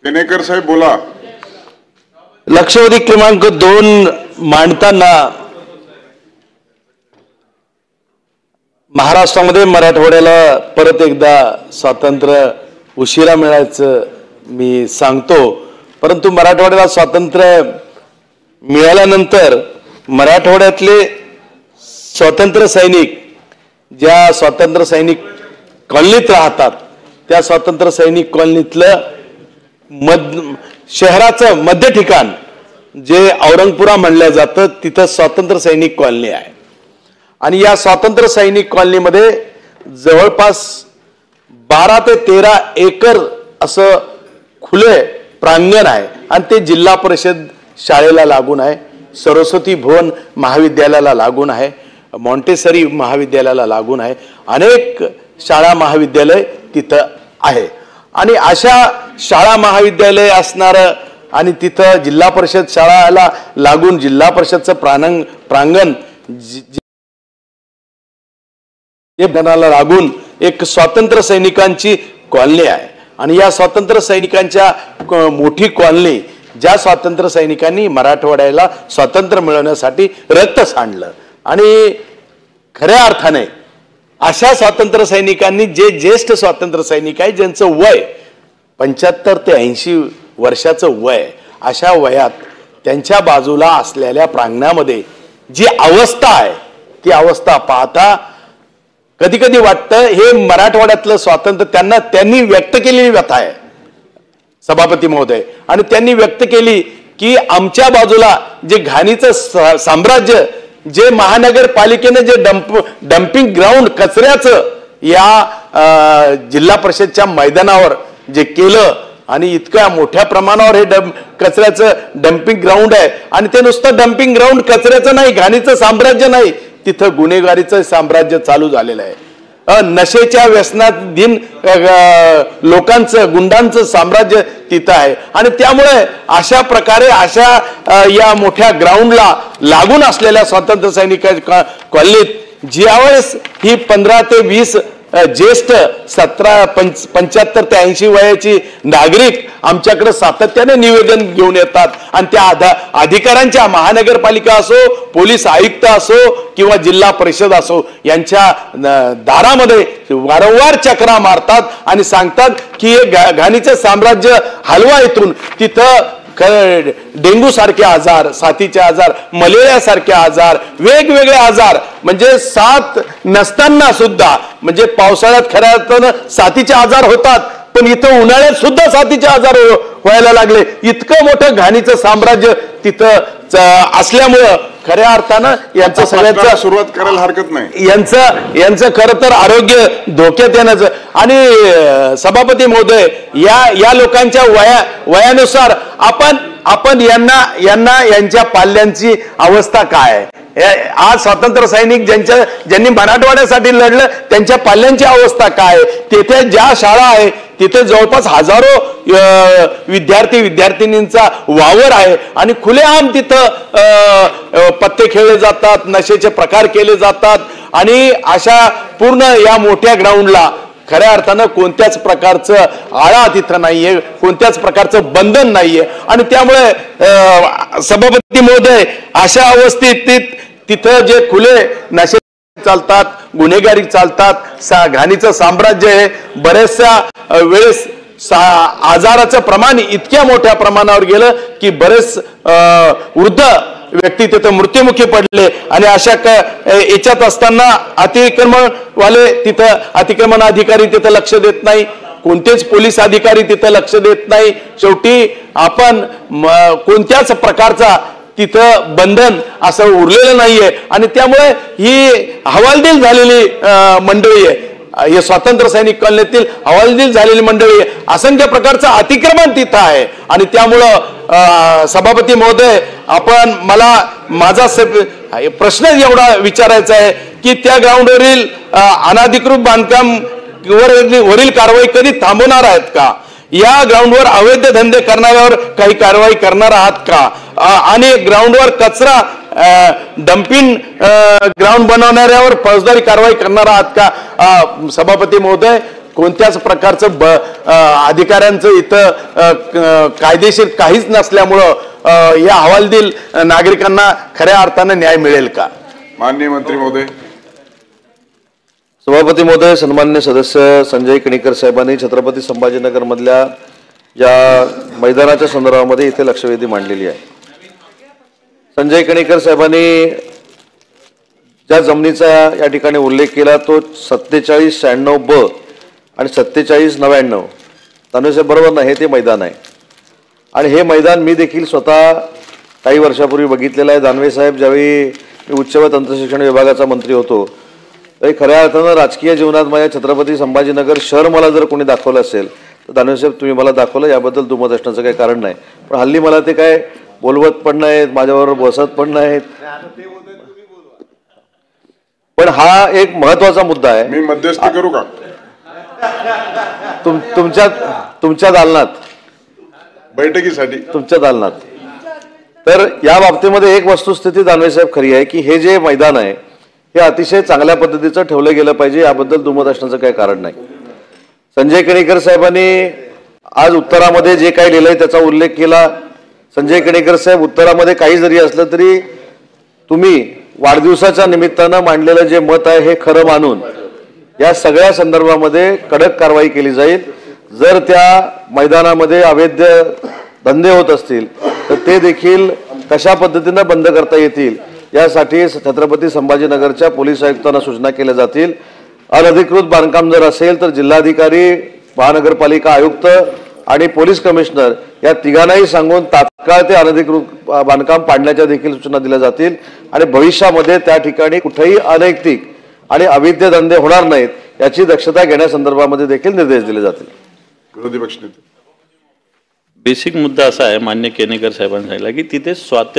केनेकर साहेब बोला। लक्षवेधी क्रमांक 2 मांडताना महाराष्ट्रामध्ये मराठवाड्याला परत एकदा स्वातंत्र्य उशिरा मिळायचं मी सांगतो, परंतु मराठवाड्याला स्वातंत्र्य मिळाल्यानंतर मराठवाड्यातले स्वातंत्र्य सैनिक ज्या स्वातंत्र्य सैनिक कॉलनीत राहतात त्या स्वातंत्र्य सैनिक कॉलनीतलं शहराचं मध्य ठिकाण जे औरंगपुरा म्हणलं जातं तिथं स्वातंत्र्य सैनिक कॉलनी आहे आणि या स्वातंत्र्य सैनिक कॉलनीमध्ये जवळपास 12 ते 13 एकर असं खुले प्रांगण आहे आणि ते जिल्हा परिषद शाळेला लागून आहे, सरस्वती भुवन महाविद्यालयाला लागून आहे, मॉन्टेसरी महाविद्यालयाला लागून आहे, अनेक शाळा महाविद्यालय तिथं आहे आणि अशा शाळा महाविद्यालय असणारं आणि तिथं जिल्हा परिषद शाळाला लागून जिल्हा परिषदचं प्रांगण लागून एक स्वातंत्र्य सैनिकांची कॉलनी आहे आणि या स्वातंत्र्य सैनिकांच्या मोठी कॉलनी ज्या स्वातंत्र्य सैनिकांनी मराठवाड्याला स्वातंत्र्य मिळवण्यासाठी रक्त सांडलं आणि खऱ्या अर्थाने अशा स्वातंत्र्य सैनिकांनी जे ज्येष्ठ स्वातंत्र्य सैनिक आहे ज्यांचं वय 75 ते 80 वर्षाचं वय, अशा वयात त्यांच्या बाजूला असलेल्या प्रांगणामध्ये जी अवस्था आहे ती अवस्था पाहता कधी कधी वाटतं हे मराठवाड्यातलं स्वातंत्र्य त्यांनी व्यक्त केलेली व्यथा आहे सभापती महोदय, आणि त्यांनी व्यक्त केली की आमच्या बाजूला जे घाणीचं साम्राज्य जे महानगरपालिकेने जे डम्पिंग ग्राउंड कचऱ्याचं या जिल्हा परिषदच्या मैदानावर जे केलं आणि इतक्या मोठ्या प्रमाणावर हे कचऱ्याचं डम्पिंग ग्राउंड आहे आणि ते नुसतं डम्पिंग ग्राउंड कचऱ्याचं नाही, घाणीचं साम्राज्य नाही, तिथं गुन्हेगारीचं साम्राज्य चालू झालेलं आहे, नशेच्या व्यसनाधीन लोकांचं गुंडांचं साम्राज्य तिथं आहे आणि त्यामुळे अशा प्रकारे अशा या मोठ्या ग्राउंडला लागून असलेल्या स्वातंत्र्य सैनिकांच्या कॉलनीत ज्यावेळेस ही 15 ते 20 ज्येष्ठ 75 ते 80 वयाची नागरिक आमच्याकडे सातत्याने निवेदन घेऊन येतात आणि त्या अधिकाऱ्यांच्या महानगरपालिका असो, पोलीस आयुक्त असो किंवा जिल्हा परिषद असो यांच्या दारामध्ये वारंवार चक्रा मारतात आणि सांगतात की हे घाणीचे साम्राज्य हलवा इथून तिथं डेंगू सारखे आजार, साथीचे आजार, मलेरिया सारखे आजार, वेगवेगळे आजार म्हणजे साथ नसताना सुद्धा म्हणजे पावसाळ्यात खऱ्या अर्थानं साथीचे आजार होतात पण इथं उन्हाळ्यात सुद्धा साथीचे आजार व्हायला लागले, इतकं मोठं घाणीचं साम्राज्य तिथं असल्यामुळं खऱ्या अर्थानं यांचं सगळ्यांचं सुरुवात करायला हरकत नाही, यांचं खरं तर आरोग्य धोक्यात येण्याचं आणि सभापती महोदय या लोकांच्या वयानुसार आपण यांना यांच्या पाल्यांची अवस्था काय आहे, आज स्वातंत्र्य सैनिक ज्यांनी मराठवाड्यासाठी लढलं त्यांच्या पाल्यांची अवस्था काय आहे, तिथे ज्या शाळा आहे तिथे जवळपास हजारो विद्यार्थिनींचा वावर आहे आणि खुलेआम तिथं पत्ते खेळले जातात, नशेचे प्रकार केले जातात आणि अशा पूर्ण या मोठ्या ग्राउंडला खऱ्या अर्थानं कोणत्याच प्रकारचं आळा तिथं नाहीये, कोणत्याच प्रकारचं बंधन नाहीये आणि त्यामुळे सभापती महोदय अशा अवस्थेत तिथं जे खुले नशे चालतात, गुन्हेगारी चालतात, घाणीचं साम्राज्य आहे, बरेचशा वेळेस आजाराचं प्रमाण इतक्या मोठ्या प्रमाणावर गेलं की बरेच वृद्ध व्यक्ती तिथं मृत्युमुखी पडले आणि अशा याच्यात असताना अतिक्रमण अधिकारी तिथं लक्ष देत नाही, कोणतेच पोलीस अधिकारी तिथं लक्ष देत नाही, शेवटी आपण कोणत्याच प्रकारचा तिथं बंधन असं उरलेलं नाहीये आणि त्यामुळे ही हवालदिल झालेली मंडळी आहे, हे स्वातंत्र्य सैनिक कॉलनीतील हवालदिल झालेली मंडळी आहे, असंख्य प्रकारचं अतिक्रमण तिथं आहे आणि त्यामुळं सभापती महोदय मला माझा प्रश्न एवढा विचारायचा आहे की त्या ग्राउंडवरील अनधिकृत बांधकाम वरील कारवाई कधी थांबवणार आहेत का, या ग्राउंडवर अवैध धंदे करणाऱ्यावर काही कारवाई करणार आहात का आणि ग्राउंडवर कचरा डंपिंग ग्राउंड बनवणाऱ्यावर फौजदारी कारवाई करणार आहात का। सभापती महोदय कोणत्याच प्रकारचं अधिकाऱ्यांचं इथं कायदेशीर काहीच नसल्यामुळं या हवालदिल नागरिकांना खऱ्या अर्थानं न्याय मिळेल का? माननीय मंत्री महोदय. सभापती महोदय, सन्मान्य सदस्य संजय केणेकर साहेबांनी छत्रपती संभाजीनगर मधल्या या मैदानाच्या संदर्भामध्ये इथे लक्षवेधी मांडलेली आहे. संजय केणेकर साहेबांनी ज्या जमिनीचा या ठिकाणी उल्लेख केला तो 4796 ब आणि 4799 दानवेसाहेब बरोबर नाही, हे ते मैदान आहे. आणि हे मैदान मी देखील स्वतः काही वर्षापूर्वी बघितलेलं आहे. दानवेसाहेब ज्यावेळी मी उच्च व तंत्रशिक्षण विभागाचा मंत्री होतो तरी खऱ्या अर्थानं राजकीय जीवनात माझ्या छत्रपती संभाजीनगर शहर मला जर कोणी दाखवलं असेल तर दानवेसाहेब तुम्ही मला दाखवलं, याबद्दल दुमत असण्याचं काही कारण नाही. पण हल्ली मला ते काय बोलवत पण नाहीत, माझ्याबरोबर बसत पण नाहीत. पण हा एक महत्वाचा मुद्दा आहे. मी मध्यस्थी करू का? तुमच्या दालनात बैठकीसाठी तुमच्या दालनात. तर या बाबतीमध्ये एक वस्तुस्थिती दानवेसाहेब खरी आहे की हे जे मैदान आहे हे अतिशय चांगल्या पद्धतीचं ठेवलं गेलं पाहिजे, याबद्दल दुमत असण्याचं काही कारण नाही. संजय केणेकर साहेबांनी आज उत्तरामध्ये जे काही लिहिलंय त्याचा उल्लेख केला. संजय केणेकर साहेब, उत्तरामध्ये काही जरी असलं तरी तुम्ही वाढदिवसाच्या निमित्तानं मांडलेलं जे मत आहे हे खरं मानून या सगळ्या संदर्भामध्ये कडक कारवाई केली जाईल. जर त्या मैदानामध्ये अवैध धंदे होत असतील तर ते देखील कशा पद्धतीनं बंद करता येतील यासाठी छत्रपती संभाजीनगरच्या पोलीस आयुक्तांना सूचना केल्या जातील. अनधिकृत बांधकाम जर असेल तर जिल्हाधिकारी, महानगरपालिका आयुक्त आणि पोलीस कमिशनर या तिघांनाही सांगून तात्काळ ते अनधिकृत बांधकाम पाडण्याच्या देखील सूचना दिल्या जातील. आणि भविष्यामध्ये त्या ठिकाणी कुठेही अनैतिक आणि अवैध धंदे होणार नाहीत याची दक्षता घेण्यासंदर्भामध्ये देखील निर्देश दिले जातील. विरोधी पक्षनेते. बेसिक मुद्दा असा आहे, मान्य केणेकर साहेबांनी सांगितलं की तिथे स्वातंत्र्य